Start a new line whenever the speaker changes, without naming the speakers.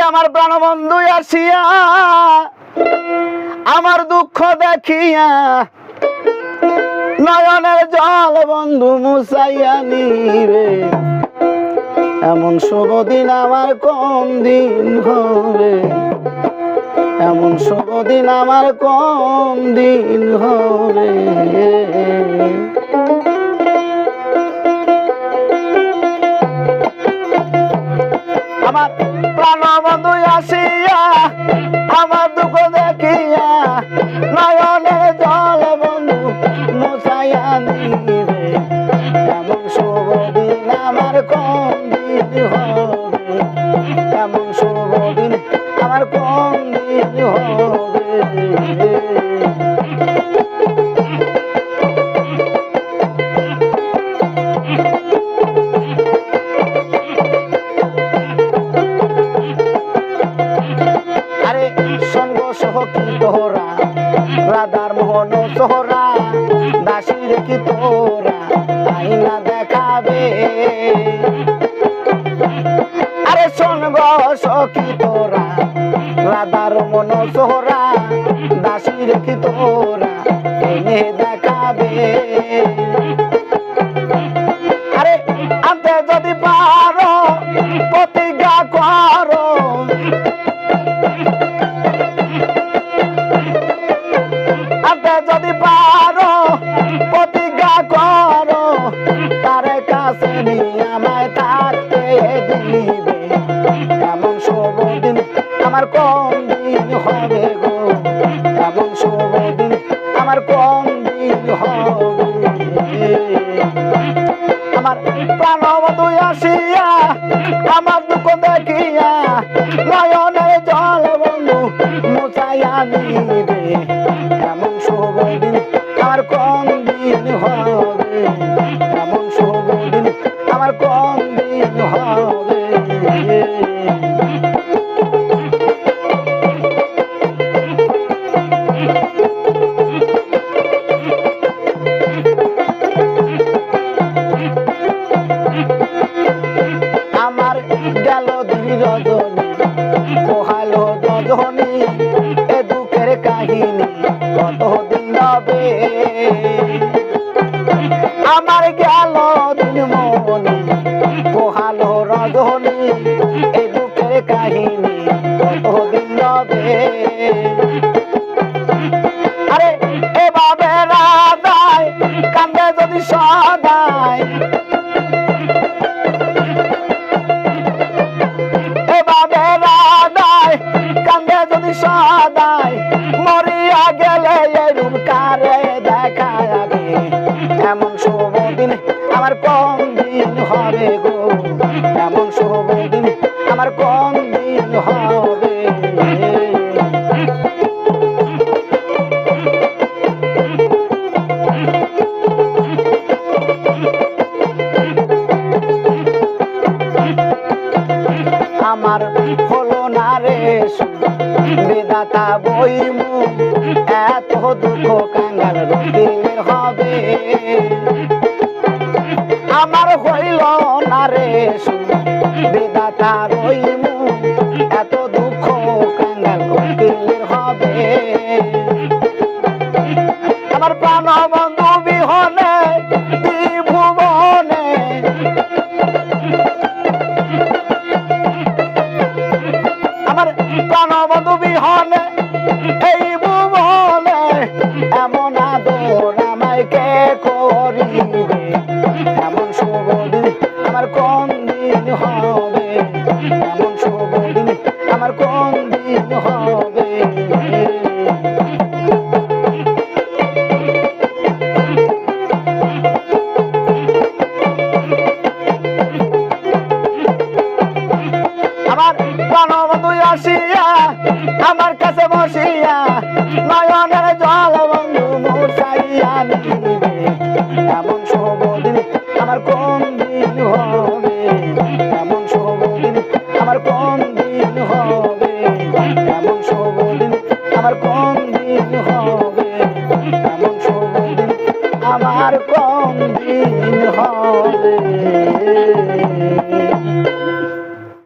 আমার প্রাণবন্ধু আসিয়া আমার দুঃখ দেখিয়া নয়নের জল বন্ধু মুছাইয়া নিবে। এমন শুভ দিন আমার কোন দিন হবে, এমন শুভ দিন আমার কোন দিন হবে। আমার প্রাণবন্ধু আসিয়া আমার দুঃখ দেখিয়া নয়নের জল বন্ধু মুছাইয়া নিবে। এমন শুভ দিন আমার কোন দিন হবে, এমন শুভ দিন আমার কোন দিন হবে। আরে সঙ্গ সহকি তোরা রাধার মোহন সোহরা দাসী রেখি তোরা আইনা দেখাবে। আরে সঙ্গ সখী তোরা রাধার মন সোহরা দাসী রেখি তোরা এনে দেখাবে। আরে আনতে যদি পারো প্রতিজ্ঞা করো, আনতে যদি পারো প্রতিজ্ঞা করো, তার কাছে নিয়ে আমায় থাকতে দিবে। এমন শুভ দিন আমার কোন দিন হবে গো, এমন শুভ দিন আমার কোন দিন হবে। আমার প্রাণবন্ধু আসিয়া আমার দুঃখ দেখিয়া নয়নের জল বন্ধু মুছাইয়া নিবে। এমন শুভ দিন আমার কোন দিন হবে, এমন শুভ দিন আমার কোন দিন হবে। আমার গেল দুই রজনী পোহালো রজনী, এ দুঃখের কাহিনী কতদিন হবে। আমার গেল দিন মনি পোহালো রজনী, এ দুঃখের কাহিনী কতদিন হবে। আরে এভাবে রাধায় কান্দে যদি সদায়, এভাবে রাধায় কান্দে যদি সদায়, মরিয়া গেলে এরূপ কারে দেখা যাবে। এমন শুভ দিন আমার কোন দিন হবে গো, এমন শুভ দিন আমার কোন দিন হবে। আমার হলো না রে বেদাতা বইমু, এত দুঃখ কাঙ্গাল রতিলের হবে। আমার হইল না রে বেদাতা বইমু, এত দুঃখ কাঙ্গাল রতিলের হবে। আমার প্রাণবন্ধু বিহনে ত্রিভুবনে, আমার প্রাণবন্ধু বিহনে এই ভুবনে, এমন আদর আমায় কে করিবে। এমন শুভ দিন আমার কোন দিন হবে, এমন শুভ দিন আমার কোন দিন হবে। আমার প্রাণবন্ধু আসিয়া আমার কাছে বসি